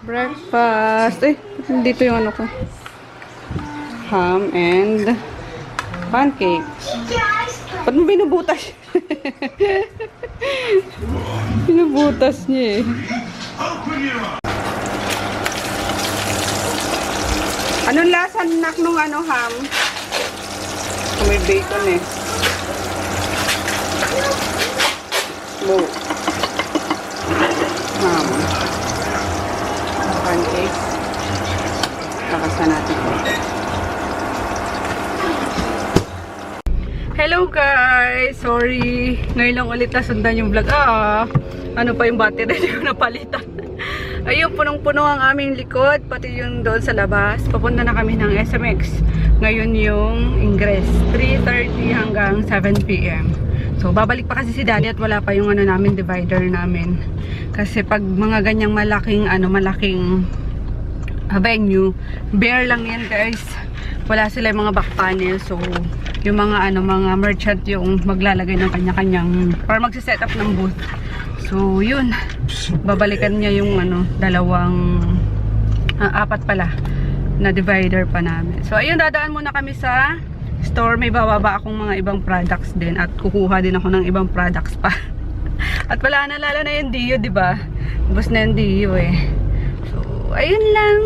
Breakfast. Eh, dito yung ano ko. Ham and pancake. Ba't mo binubutas? Binubutas niya eh. Anong lasa nak nung ano ham? May bacon eh. Bo. Ham. Pancake. Lakasan natin po. Hello guys! Sorry. Ngayon lang ulit nasundan yung vlog. Ano pa yung battery? Hindi ko napalitan. Ayun, punong-puno ang aming likod. Pati yung doon sa labas. Papunta na kami ng SMX. Ngayon yung ingress. 3:30 hanggang 7 PM. So, babalik pa kasi si Daddy at wala pa yung ano namin, divider namin. Kasi pag mga ganyang malaking venue, bare lang yan guys. Wala sila yung mga back panel. So, yung mga mga merchant yung maglalagay ng kanya-kanyang or magse-set up ng booth. So, yun. Babalikan niya yung apat pala na divider pa namin. So, ayun, dadaan muna kami sa store. May bababa akong mga ibang products din at kukuha din ako ng ibang products pa. At wala na, lalo na yung Dio, diba? Ubus na yung Dio eh. So, ayun lang.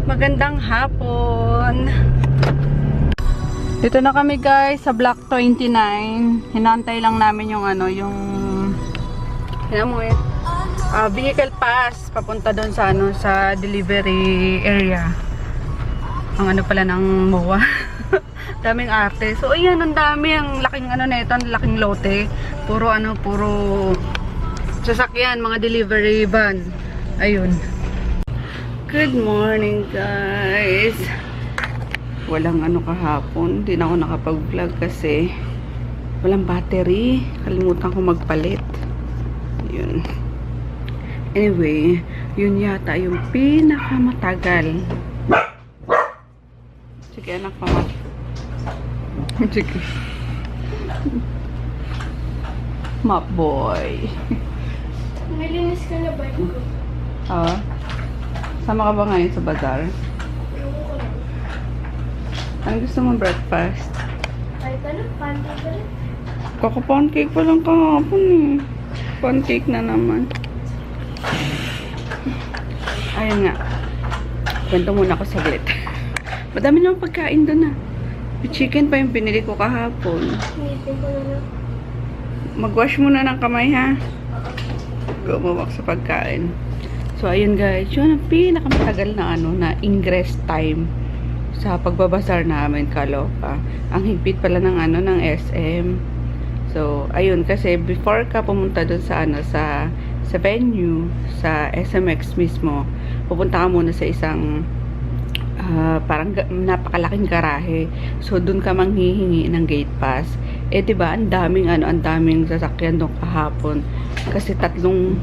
Magandang hapon. Dito na kami guys sa Block 29. Hinantay lang namin yung vehicle pass papunta doon sa sa delivery area. Ang pala ng MOA. Daming arte. So ayan, ang dami, ang laking nito, ang laking lote. Puro sasakyan, mga delivery van. Ayun. Good morning guys. Walang kahapon, hindi na ako nakapag-vlog kasi walang battery. Kalimutan ko magpalit. Yun. Anyway, yun yata yung pinakamatagal. Sige anak, mama. Sige. Map boy. Nalinis ka na ba ko? Sama ka ba ngayon sa bazaar? Ano gusto mong breakfast? Ay, pancake ka rin? Kaka-pancake pa lang kahapon eh. Pancake na naman. Ayun nga. Kwento muna ako saglit. Madami naman pagkain doon Chicken pa yung pinili ko kahapon. Ngipin ko na lang. Mag-wash muna ng kamay ha. Gumawak sa pagkain. So ayun guys, yun ang pinakamatagal na na ingress time sa pagbabasar namin, kaloka. Ang higpit pala ng ng SM. So ayun, kasi before ka pumunta doon sa venue, sa SMX mismo, pupunta ka muna sa isang parang napakalaking garahe. So doon ka manghihingi ng gate pass. Eh diba, ang daming sasakyan doon kahapon. Kasi tatlong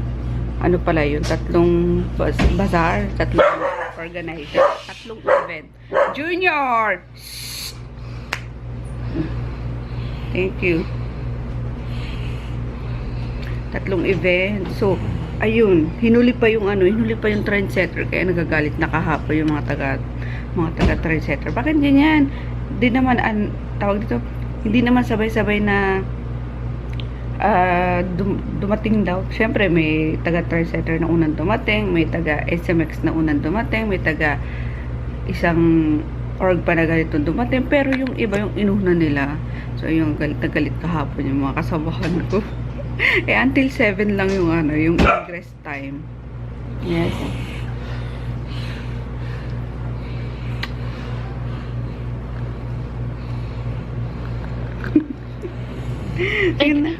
bazaar, tatlong organizer, tatlong event. Junior! Shh! Thank you. Tatlong event. So, ayun, hinuli pa yung trendsetter, kaya nagagalit na kahapon yung mga taga trendsetter. Bakit ganyan? Hindi naman hindi naman sabay-sabay na dumating daw. Siyempre may taga trendsetter na unang dumating, may taga SMX na unang dumating, may taga isang org pa na ganito dumating, pero yung iba yung inuna nila. So yung galit na galit kahapon yung mga kasabahan ko. Until 7 lang yung yung ingress time. Yes.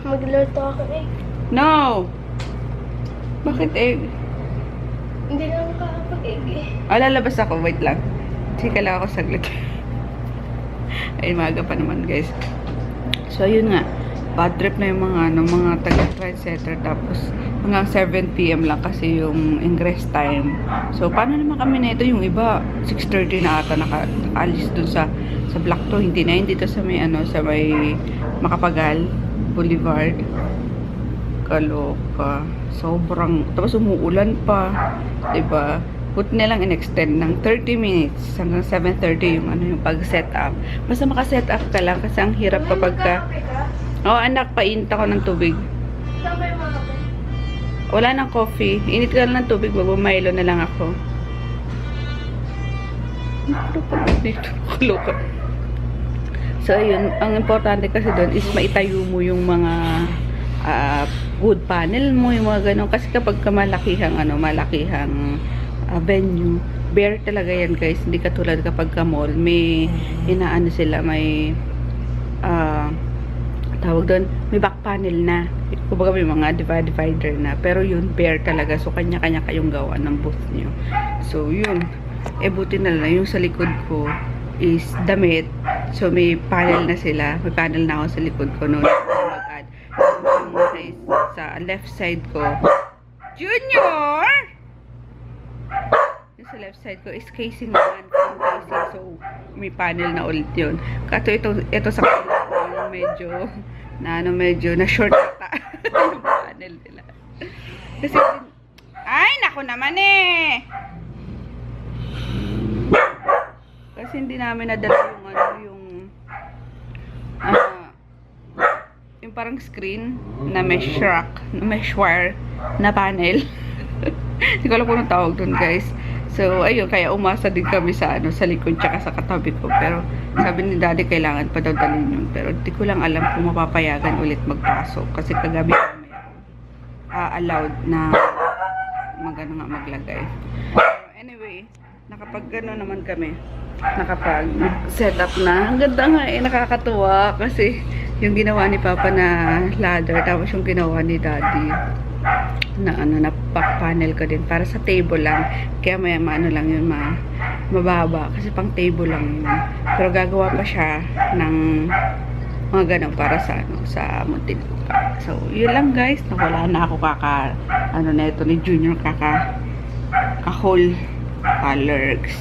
Magluto ako egg. No! Bakit egg? Hindi na ako kakapag-egg eh. Lalabas ako. Wait lang. Chika lang ako saglit. Ay, maaga pa naman guys. So, ayun nga. Bad trip na yung mga taga-trendsetter. Tapos, hanggang 7 PM lang kasi yung ingress time. So, paano naman kami na ito? Yung iba, 6:30 na ata nakaalis dun sa Block 2. Hindi na. Hindi to sa may, sa may Makapagal Boulevard. Kaloka. Sobrang, tapos umuulan pa. Diba? Put nilang in-extend ng 30 minutes hanggang 7:30 yung yung pag-set up. Basta maka-set up ka lang kasi ang hirap kapag ka... May mga kape ka? Oh, anak, painit ako ng tubig. Saan ba yung mga kape? Wala nang coffee. Init ka lang ng tubig, magmamilo na lang ako. Ano pa ba dito? Kaloka. So, ayun. Ang importante kasi doon is maitayo mo yung mga wood panel mo, yung mga ganun. Kasi kapag ka malakihang, malakihang venue, bare talaga yan, guys. Hindi katulad kapag ka mall, may inaano sila, may tawag doon, may back panel na. Kumbaga may mga divider na. Pero yun, bare talaga. So, kanya-kanya kayong gawa ng booth nyo. So, yun. Buti na lang. Yung sa likod ko is damit. So, may panel na sila. May panel na ako sa likod ko noon. Mag-add. Sa left side ko, Junior! Yung sa left side ko is casing naman. Casing. So, may panel na ulit yun. Kato ito sa kanila medyo na short ata yung panel nila. Kasi, ay, naku naman eh! Kasi hindi namin nadala yung yung parang screen na mesh wire na panel. Hindi ko alam kung anong tawag dun, guys. So, ayun, kaya umasa din kami sa sa likod tsaka sa katabi ko. Pero, sabi ni daddy, kailangan pa daw dalhin yun. Pero, di ko lang alam kung mapapayagan ulit magpasok. Kasi kagabi kami allowed na maglagay. So, anyway, nakapag-gano naman kami. Nakapag-set up na. Ang ganda nga nakakatuwa. Kasi, yung ginawa ni Papa na ladder, tapos yung ginawa ni Daddy na back panel ko din para sa table lang. Kaya may lang yun, mababa kasi pang table lang yun. Pero gagawa pa siya ng mga ganun para sa sa Muntinlupa. So, yun lang, guys. Wala na ako neto ni Junior ka-whole colors.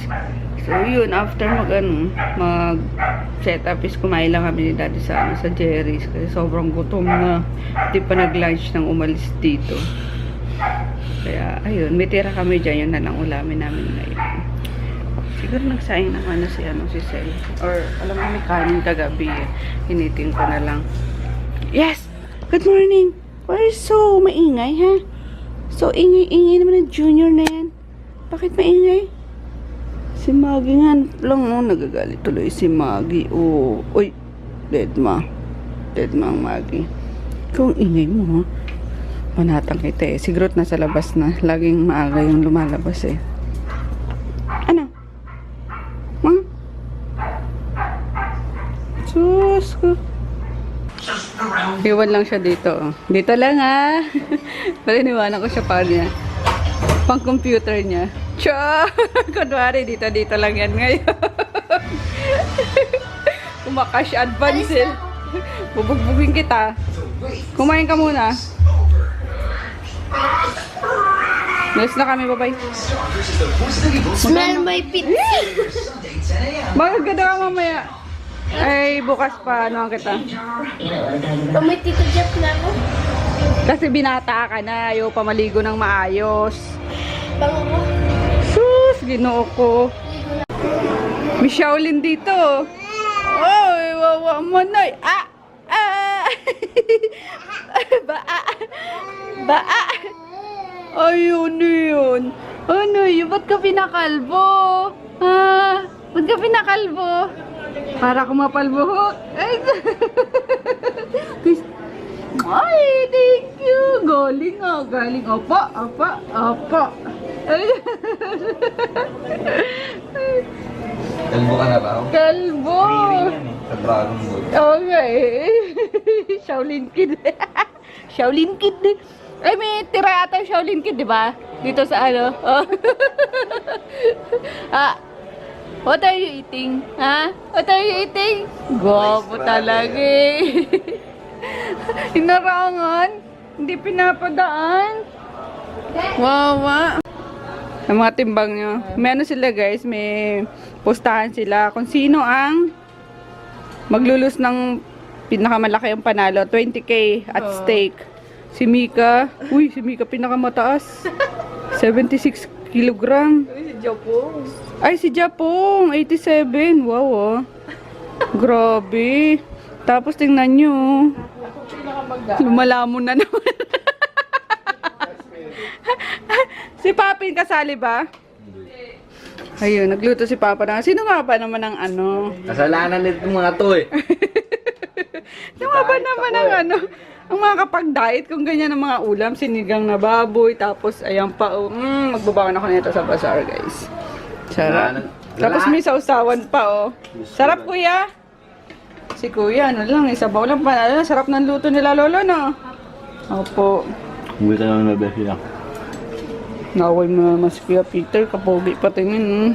So, yun, after mag-set up is kumain lang kami ni Daddy sa Jerry's kasi sobrang gutom na. Hindi pa nag-lunch nang umalis dito. Kaya, ayun, may tira kami dyan. Yun na lang ulamin namin ngayon. Siguro nagsaing naman na si Sel. Or, alam mo, may kanin kagabi eh. Hinitin ko na lang. Yes! Good morning! Why so maingay, ha? So, ingay naman ng Junior na yan. Bakit maingay? Si Maggie nga lang, nagagalit tuloy si Maggie. Oh, uy, dead ma ang Maggie. Ikaw ang ingay mo, ha? Manatang kita eh. Si Groot nasa labas na. Laging maaga yung lumalabas eh. Ano? Ma? Sus ko. Iwan lang siya dito. Dito lang, ha? Paliniwanan ko siya pa niya. Pang computer niya. Cha! Kunwari, dito lang yan ngayon. Kumakash advance eh. Bubugbugin kita. Kumain ka muna. Next na kami, bye-bye. Smell my pizza. Magaganda ka mamaya. Ay, bukas pa, kita. May Tito Jeff na ako. Kasi binata ka na, ayaw pa maligo ng maayos. Bango ko. Sus, ginoo ko. May Shaolin dito. Oy, wawa mo na. Baa. Ayun yun. Ano yun? Ba't ka pinakalbo? Ha? Ba't ka pinakalbo? Para kumapalbuhok. Ay, thank you. Galing. Apa. Kalbo ka na ba? Kalbo. Sa Dragon Ball. Okay. Shaolin Kid. Shaolin Kid. Ay, may tira ata yung Shaolin Kid, di ba? Dito sa Oh. What are you eating? Ha? What are you eating? Gwapo talaga eh. Inarangan. Hindi pinapadaan. Wawa. Ang mga timbang nyo. May sila, guys. May postahan sila. Kung sino ang maglulus ng pinakamalaki yung panalo. 20K at stake. Si Mika. Uy, si Mika pinakamataas. 76 kilogram. Si Japong. Ay, si Japong. 87. Wow, oh. Grabe. Tapos tingnan nyo. Lumalamon na naman. Si Papin kasali ba? Ayun, nagluto si Papa na. Sino nga ba naman ang ano? Kasalanan nito mga to eh. Sino nga ba naman ang ano? Ang mga kapag-diet, kung ganyan ang mga ulam, sinigang na baboy, tapos ayan pa, magbabawan ako nito sa bazaar, guys. Sarap. Tapos may sausawan pa, oh. Sarap, kuya. Si kuya, ano lang, isabaw lang pa. Ano, sarap ng luto nila, lolo, no? Opo. Hindi ka naman nabesi lang. Naway mo naman si Kuya Peter, kapogi pa tingin.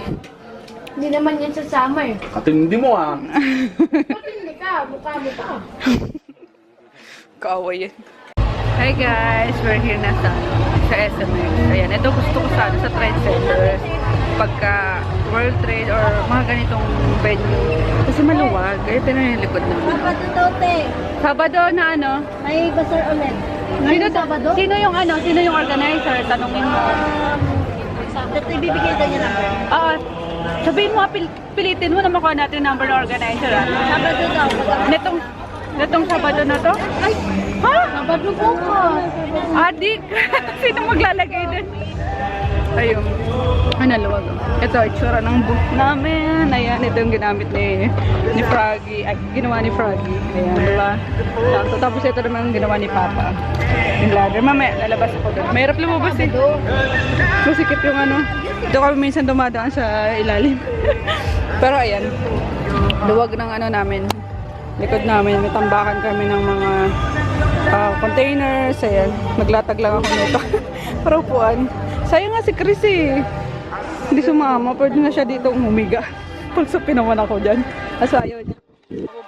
Hindi naman yan sa summer. Katindi mo ah. Ba't hindi ka? Mukha mo pa. Kaaway yan. Hi guys, we're here na sa SMX. Ayan, ito gusto ko sa Trade Center. Pagka World Trade or mga ganitong venue. Kasi maluwag. Ito na yung likod naman. Sabado daw, te. Sabado na ano? May bazaar ulit. Sino, sino yung ano? Sino yung organizer? Tanungin mo. Ito ibibigay na niya number. Sabihin mo, pilitin mo na makuha natin yung number ng organizer. Sabado daw. Netong Sabado na to? Ay! Ha? Sabado po ko. Adik! Sino maglalagay din? Ayun. Ay, naluwag. Ito, itsura ng booth namin. Ayan, ito yung ginamit ni Froggy. Ay, ginawa ni Froggy. Ayan, diba? Tapos ito naman yung ginawa ni Papa. Yung ladder. Mamaya, lalabas ako doon. Mahirap lumabas eh. Masikip yung ano. Ito kami minsan dumadaan sa ilalim. Pero ayan, luwag ng ano namin. Likod namin, may tambakan kami ng mga containers. Ayan, maglatag lang ako nito. Para upuan. Sayang nga si Chris eh. Hindi sumama. Pwede na siya dito humiga. Pag sa pinawan ako dyan. Asa ayaw niya.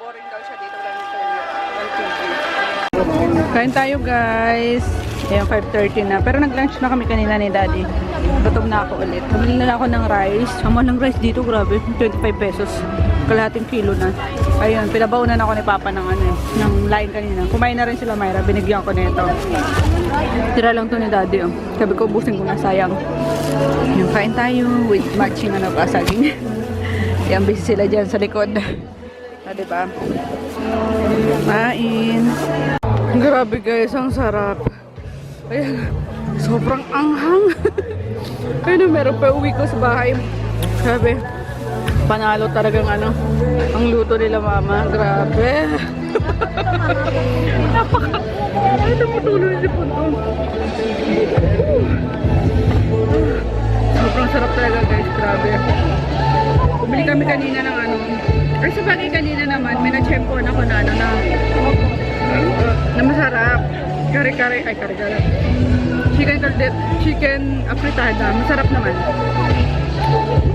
Boring daw siya dito. Kain tayo guys. Ayan, 5:30 na. Pero nag-lunch na kami kanina ni Daddy. Gutom na ako ulit. Bumili na ako ng rice. Ang mahal ng rice dito, grabe. 25 pesos. Kalahating kilo na. Ayun, pinabaunan ako ni Papa ng ano eh, ng line kanina. Kumain na rin sila, Myra. Binigyan ko nito. Tira lang to ni Daddy, oh. Sabi ko, ubusin ko na, sayang. Yung kain tayo with matching ano pa, saging. Yan, busy sila dyan sa likod. Diba? Kain. Grabe guys, ang sarap. Ayan, sobrang anghang. Ayun, meron pa uwi ko sa bahay. Grabe. Panalo talagang ano, ang luto nila mama. Grabe. Napaka. Ay, naputuloy si Punton. Sobrang sarap talaga guys. Grabe. Bumili kami kanina ng ano. Ay, sa bagay kanina naman, may na-chempon ako na ano na masarap. Kare-kare. Ay, kare-kare. Chicken afritada. Masarap naman.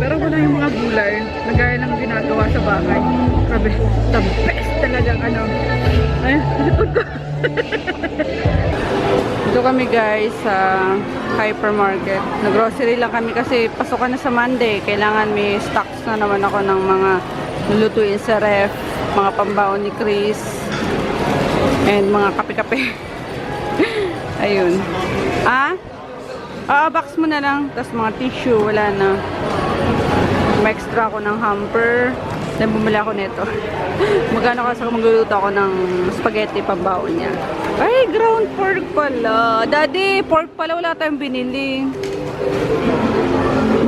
Pero wala yung mga gulay na gaya ng ginagawa sa bahay. Grabe, the best talagang ano. Ay, lipod ko. Ito kami guys sa hypermarket. Nag-grocery lang kami kasi pasukan na sa Monday. Kailangan may stocks na naman ako ng mga lulutuin sa ref, mga pambaon ni Chris, and mga kape-kape. Ayun. Box mo na lang. Tapos mga tissue, wala na. May extra ako ng hamper. Then bumili ako nito. Magkano kasi magluluto ako ng spaghetti pambaon niya. Ay, ground pork pala. Daddy, pork pala. Wala tayong binili.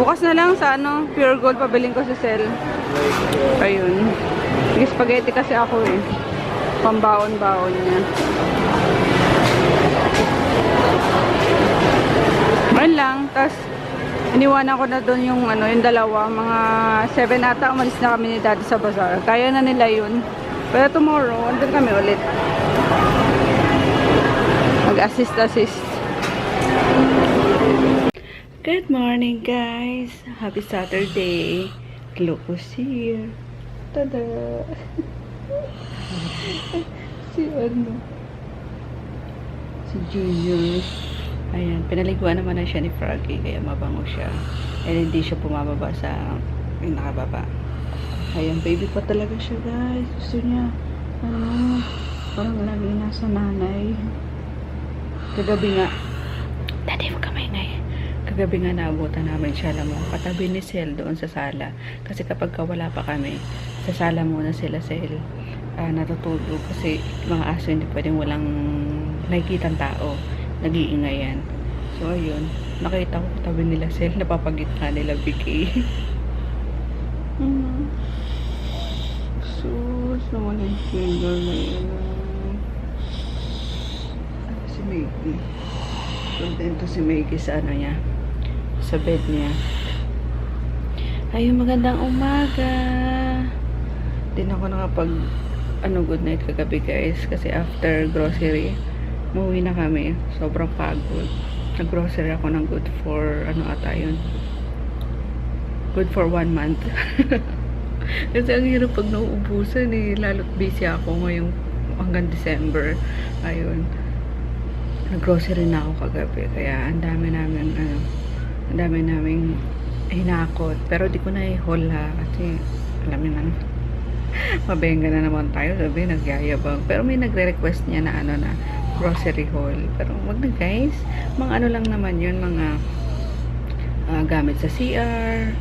Bukas na lang sa ano, Pure Gold pabiling ko sa sale. Ayun. May spaghetti kasi ako eh. Pambaon-baon niya. Ayun lang. Tapos iniwanan ko na doon yung ano, yung dalawa, mga 7 ata umalis na kami ni Daddy sa bazaar. Kaya na nila yun. Pero tomorrow, andun kami ulit. Mag-assist. Good morning guys. Happy Saturday. Locos here. Tada. Si ano? Si Junior. Ayan, pinaliguan naman na siya ni Froggy, kaya mabango siya. And hindi siya pumababa sa nakababa. Ayan, baby pa talaga siya guys. Gusto niya, ano, parang lagi nasa nanay. Kagabi nga, Daddy, huwag ka maingay. Kagabi nga naabutan namin siya, alam mo, katabi ni Sel doon sa sala. Kasi kapag wala pa kami, sa sala muna sila Sel natutulog. Kasi mga aso hindi pwedeng walang nakikitang tao. Nag-iingayan. So, ayun. Nakita ko katabi nila Sel, napapagitna nila Vicky. Sus, naman yung finger na yun. Si Maggie. Contento si Maggie sa ano niya. Sa bed niya. Ayun, magandang umaga. Din ako nakapag good night kagabi guys. Kasi after grocery, umuwi na kami. Sobrang pagod. Nag-grocery ako ng good for, yun. Good for 1 month. Kasi ang hirap pag nauubusan eh. Lalo't busy ako ngayong hanggang December. Ayun. Nag-grocery na ako kagabi. Kaya ang dami namin hinakot. Pero di ko na i-haul ha. Kasi alam niyo na. Mabenga na naman tayo. Sabi, nagyayabang. Pero may nagre-request niya na na grocery haul. Pero wag na guys. Mga lang naman yun. Mga gamit sa CR.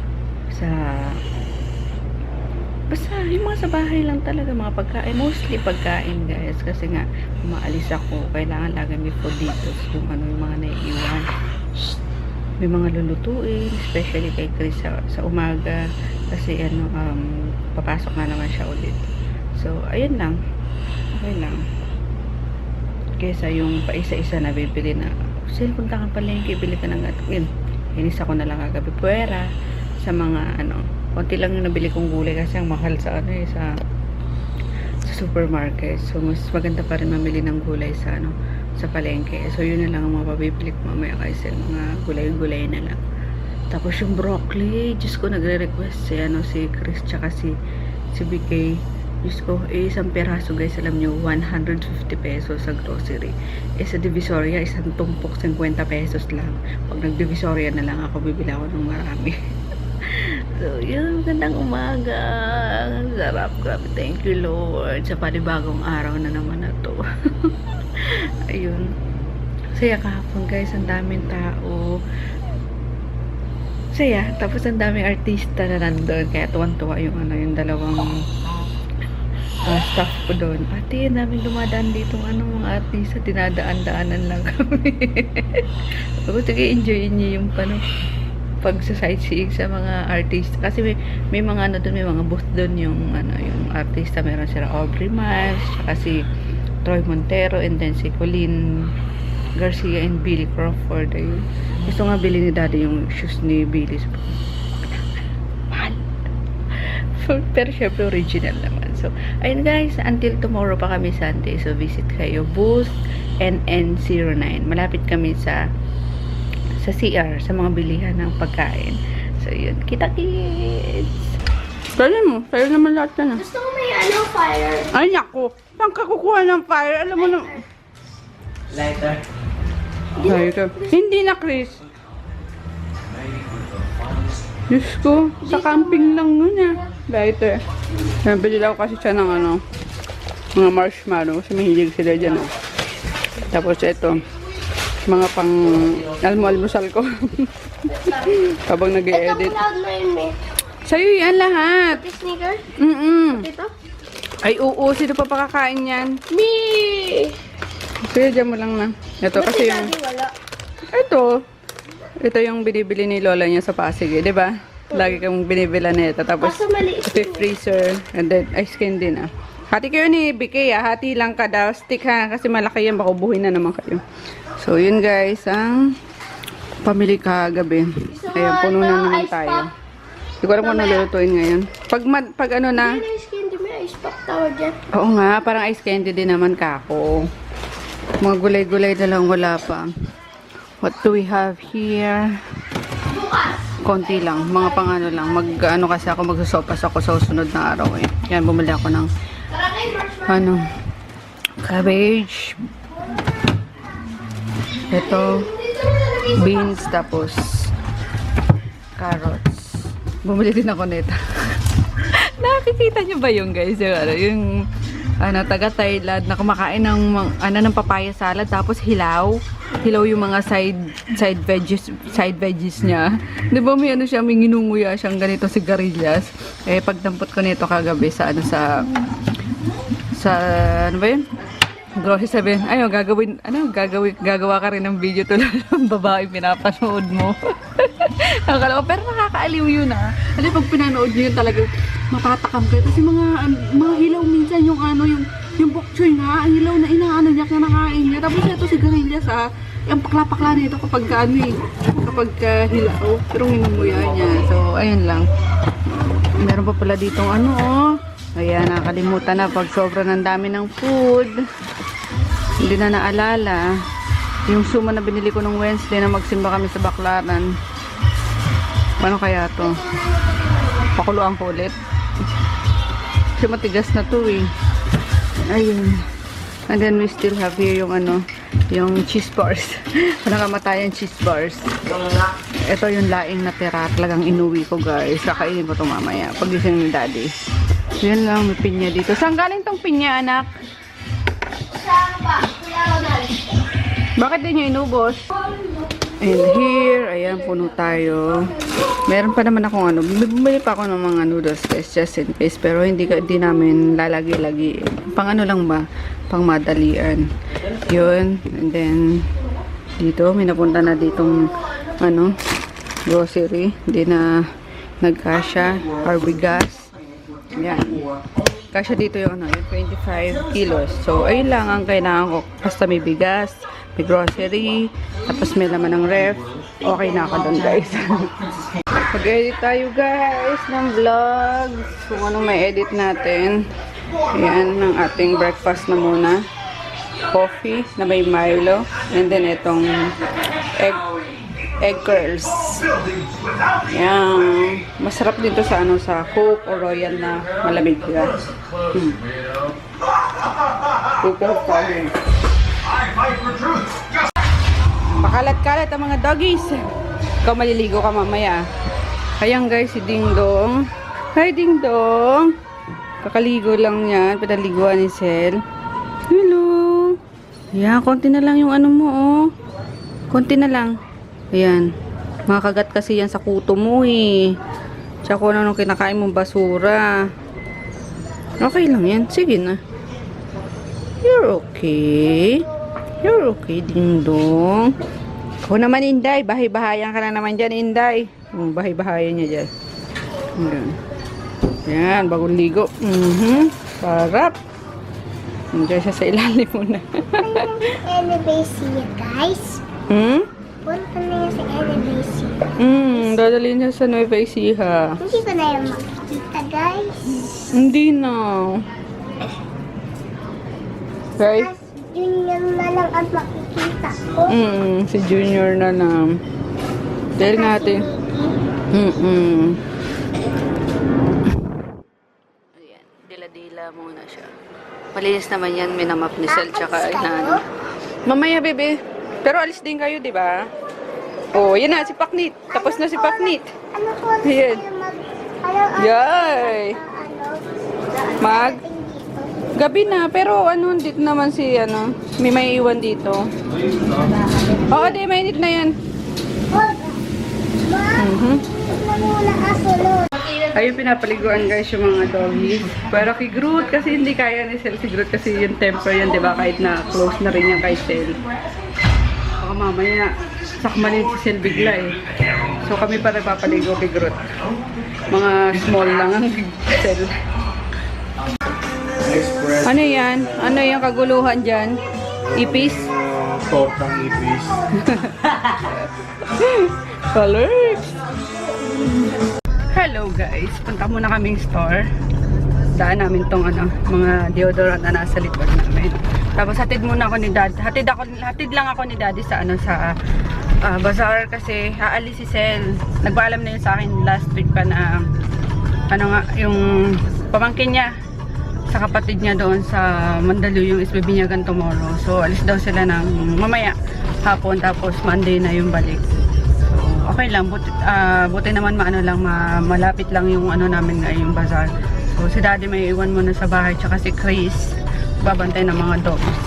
Basta yung mga sa bahay lang talaga, mga pagkain, mostly pagkain guys, kasi nga umaalis ako, kailangan lagi may food dito, yung mga naiiwan, may mga lulutuin, especially kay Chris sa umaga, kasi papasok na naman siya ulit. So ayun lang, okay lang, kesa yung paisa-isa na bibili na, sila punta ka palengke, bili ka ng yun, inis ako na lang kagabi, puwera sa mga konti lang yung nabili kong gulay kasi ang mahal sa sa supermarket. So mas maganda pa rin mamili ng gulay sa sa palengke. So yun na lang ang mapabibili ko mamaya kasi mga gulay-gulay na lang. Tapos yung broccoli, Diyos ko, nagre-request si Chris tsaka si BK. Diyos ko, isang peraso guys, alam nyo, 150 pesos sa grocery. Sa Divisoria, isang tumpok 50 pesos lang. Pag nag-Divisoria na lang ako, bibili ako ng marami. So, yun, magandang umaga. Sarap, grabe. Thank you, Lord. Sa panibagong araw na naman na to. Ayun. Saya kahapon, guys. Ang daming tao. Saya. Tapos, ang daming artista na nandun. Kaya tuwan-tuwa yung yung dalawang staff ko doon. Ate, ang daming dumadaan dito mga artista. Dinadaan-daanan lang kami. Tapos, enjoy niyo yung pag-sightseeing sa mga artist kasi may mga doon, may mga booth doon yung yung artista, meron sila Aubrey Miles, saka si Troy Montero, and then si Colleen Garcia and Billy Crawford. Ayun. Gusto nga bili ni Daddy yung shoes ni Billy. Mahal. Pero syempre original naman. So, ayun guys, until tomorrow pa kami Sunday. So, visit kayo. Booth NN09. Malapit kami sa CR, sa mga bilihan ng pagkain. So, yun. Kita-kits! Galing mo. Sa'yo naman lahat na. Gusto ko may fire. Ay, naku. Saan ka kukuha ng fire? Alam mo na. Lighter. Lighter. Hindi na, Chris. Diyos ko. Sa camping lang nun lighter. Nabili daw kasi siya ng mga marshmallow. Kasi mahilig sila dyan. Tapos ito. Mga pang almusal ko. Habang nag-i-edit. Sa'yo yan lahat. Sneaker? Ito? Ay, oo. Sino pa pakakain yan? Me! Kaya dyan mo lang na. Ito kasi yung... Wala. Ito yung binibili ni Lola niya sa Pasig, eh, di ba? Lagi kang binibila nito. Tapos, Kaso maliit ito freezer. And then, ice cream din Hati kayo ni BK Hati lang ka daw. Stick ha. Kasi malaki yan. Baka ubuhin na naman kayo. So, yun guys, ang pamili kagabi. Ayan, puno na naman tayo. Hindi ko alam kung nalulutuin ngayon. Pag na... May ice candy, may ice pop tawag dyan. Oo nga, parang ice candy din naman kako. Mga gulay-gulay na lang, wala pa. What do we have here? Konti lang, mga lang. Kasi ako, magsusopas ako sa susunod na araw eh. Yan, bumili ako ng cabbage. Ito, beans, tapos carrots. Bumili din ako nito. Nakikita nyo ba yung guys? Yung taga-Thailand na kumakain ng papaya salad tapos hilaw. hilaw yung mga side veggies niya. 'Di ba may ano siya, may ginunguya siyang ganito sigarilyas. Eh pagdampot ko nito kagabi sa ano ba 'yun? Grocery sabihin, ayaw, gagawa ka rin ng video tulad ng babae pinapanood mo. Akala ko, pero nakakaaliw yun ah. Kasi pag pinanood nyo yun talaga, matatakam kayo. Kasi mga hilaw minsan yung bok choy nga, ang hilaw na inaano niya, kinakain niya. Tapos ito si Garillas ah, yung pakla-pakla nito kapag hilaw. Pero minumuya niya. So, ayun lang. Meron pa pala ditong ano oh. Ayan, nakakalimutan na pag sobra ng dami ng food. Hindi na naalala. Yung suma na binili ko nung Wednesday na magsimba kami sa Baklaran. Paano kaya to? Pakuluan ko ulit. Kasi matigas na to eh. Ayun. And then we still have here yung yung cheese bars. Walang kamatayan cheese bars. Ito yung laing na tira. Talagang inuwi ko guys. Kakainin ko ito mamaya. Pagising ni daddy. Yan lang, may pinya dito. Saan galing tong pinya, anak? Bakit din nyo inubos? And here, ayan, puno tayo. Meron pa naman akong bumili pa ako ng mga noodles guys, just in case. Pero hindi namin lalagi-lagi. Pang ano lang ba? Pang madalian. Yun. And then, dito, may napunta na ditong, grocery. Hindi na nagkasya. Arbigas. Yan. Kasya dito yung yung 25 kilos. So, ayun lang ang kailangan ko. Basta may bigas, may grocery, tapos may laman ng ref. Okay na ako doon, guys. Mag-edit tayo, guys, ng vlog. Kung anong may edit natin. Ayan, ng ating breakfast na muna. Coffee na may Milo. And then, itong egg curls. Yan. Masarap dito sa sa Coke o Royal na malamig ka. Pakalat-kalat ang mga doggies. Ikaw maliligo ka mamaya. Ayan guys, si Ding Dong. Hi Ding Dong. Kakaligo lang yan. Pinaliguan ni Sel. Hello. Yan, konti na lang yung mo oh. Konti na lang. Ayan. Makakagat kasi yan sa kuto mo eh. Tsaka kung ano kinakain mong basura. Okay lang yan. Sige na. You're okay. You're okay, Ding Dong. Ako naman, Inday. Bahay-bahayan ka na naman dyan, Inday. Bahay-bahayan niya dyan. Ayan. Ayan, bagong ligo. Sarap. Enjoy siya sa ilalim muna. Elevator, guys. Punta na yan sa elevator. Dadalhin niya sa Nueva Ecija. Hindi ko na yung makikita, guys. Hindi na. Guys? Junior na lang ang makikita ko. Si Junior na lang. Dahil natin. Ayan, dila-dila muna siya. Malinis naman yan, minamap ni Sel, tsaka inaano. Mamaya, bebe. Pero alis din kayo, di ba? Oh, yan na, si Paknit. Tapos na si Paknit. Ano po? Ayan. Yay! Gabi na, pero dito naman si, may iwan dito. Oo, di, mainit na yan. Ayun, pinapaliguan guys yung mga doggies. Pero kay Groot, kasi hindi kaya ni Sel si Groot kasi yung temper yan, di ba? Kahit na close na rin yan kay Sel. Baka mamaya, sakmalin si Sel bigla eh. So kami pa rin papaligo kay Groot. Mga small lang ang Sel. Ano yan? Ano yung kaguluhan dyan? Ipis? Top ng ipis. Colors! Hello guys! Punta muna kaming store. Daan namin tong mga deodorant na nasa likod namin. Tapos hatid muna ako ni Dad. Hatid lang ako ni Daddy sa sa bazaar kasi aalis si Sel. Nagpaalam na yun sa akin last week pa na yung pamangkin niya sa kapatid niya doon sa Mandaluyong is bibinyagan tomorrow. So alis daw sila ng mamaya hapon, tapos Monday na yung balik. So okay lang, buti naman malapit lang yung namin yung bazaar. So si Daddy may iwan muna sa bahay, tsaka si Chris babantay ng mga dogs.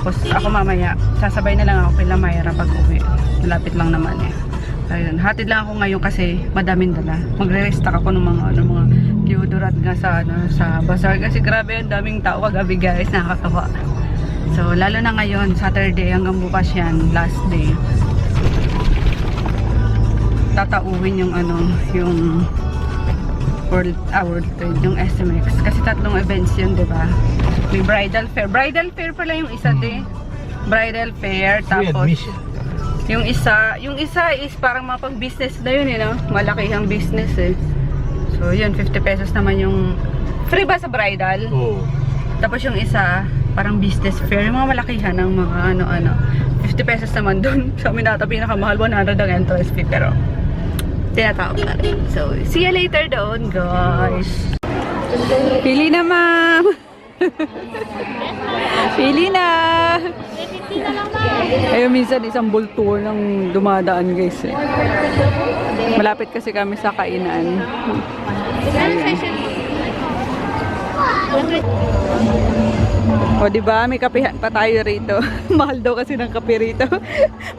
Tapos ako mamaya, sasabay na lang ako kay Mayra pag uwi. Malapit lang naman eh. Ayun, hatid lang ako ngayon kasi madaming dala. Magre-restock ako ng mga deodorant nga sa bazaar kasi grabe ang daming tao kagabi guys, nakakatawa. So lalo na ngayon, Saturday hanggang bukas yan, last day. Tatauwin yung yung World Trade, yung SMX kasi 3 events yun, 'di ba? May bridal fair. Bridal fair pala yung isa din. Bridal fair tapos yung isa is parang mga pang-business na yun, no? Malaki ang business eh. So, yun, 50 pesos naman yung free ba sa bridal? Oo. Tapos yung isa, parang business fair. Yung mga malakihan ng mga ano-ano. 50 pesos naman dun. Sa amin nata pinakamahal, 100 ang entrance fee. Pero, tinatawag na rin. So, see you later doon, guys. Pili na, ma'am! Pili na! Ayun, minsan isang bulto ng dumadaan, guys. Eh. Malapit kasi kami sa kainan. O, diba? May kapihan pa tayo rito. Mahal daw kasi ng kape rito.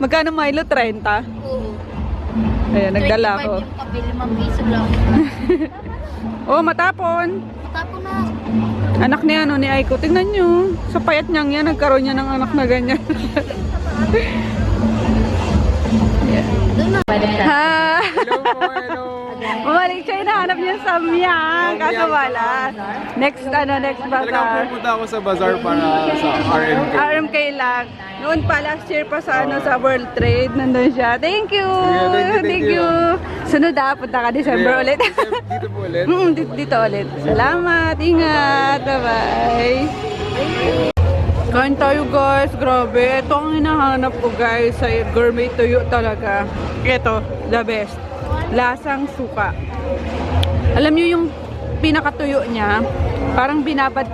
Magkano Milo? 30? Ayan, nagdala ko. Yung kape, 5 piso lang. Oh, matapon. Matapon na. Anak ni ni Aiko. Tingnan nyo. Sa payat niyang yan, nagkaroon niya ng anak na ganyan. Ha! Hello po, hello. Bumalik siya, hinahanap niya sa Samyang. Kaso wala. Next Talagang bazaar. pupunta ako sa bazaar para sa RMK. RMK lang. Noon pa, last year pa sa sa World Trade, nandun siya. Thank you! Thank you. Sunod punta ka December ulit. Dito po ulit. Dito ulit. Salamat, ingat, bye-bye. Kain tayo guys, grabe. Ito ang hinahanap ko guys, sa gourmet tuyo talaga. Ito, the best. Lasang suka. Alam niyo yung pinakatuyo niya, parang binabad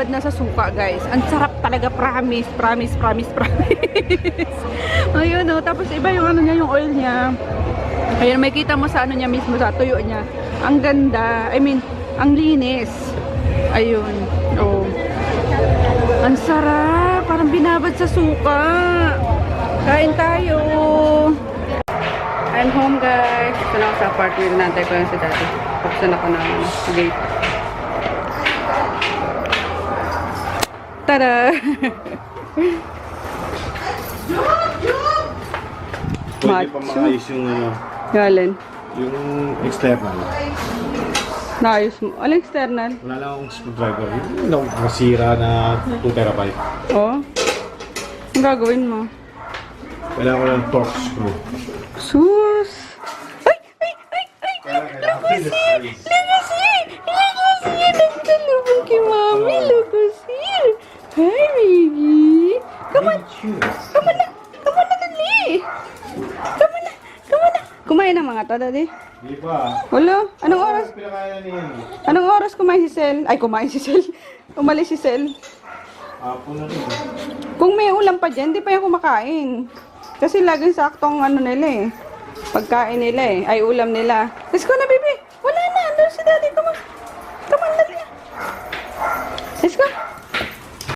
na sa suka guys. Ang sarap talaga, promise. Ayun oh, tapos iba yung niya, yung oil niya. Ayun, may kita mo sa niya mismo, sa tuyo niya. Ang ganda, ang linis. Ayun, oh. Ang sarap, parang binabad sa suka. Kain tayo. I'm home guys. Ito na ako sa apartment. Nantay ko lang si daddy. Buksan ako ng gate. Tada! Pwede pa maayos yung Galen. yung external. Naayos mo. Aling external? Wala lang akong screwdriver. Yung masira na 2 terabyte. Oh. Ang gagawin mo? Kailangan ko ng torque screw. Sus! Ay! Lukusir! Nagtalubong kay Mami! Lukusir! Hi, baby! Come on! Come on na, dali! Come on na! Kumain ng mga to, daddy? Di ba? Wala. Anong oras? Pinakain niyan. Anong oras kumain si Sel? Ay, kumain si Sel. Umalis si Sel. Hapon na rin. Kung may ulam pa dyan, di pa yan kumakain. Kasi laging saktong nila eh. Pagkain nila eh. Ay, ulam nila. Let's go na, baby. Wala na. Andun si daddy. Come on. Come on, dali. Let's go.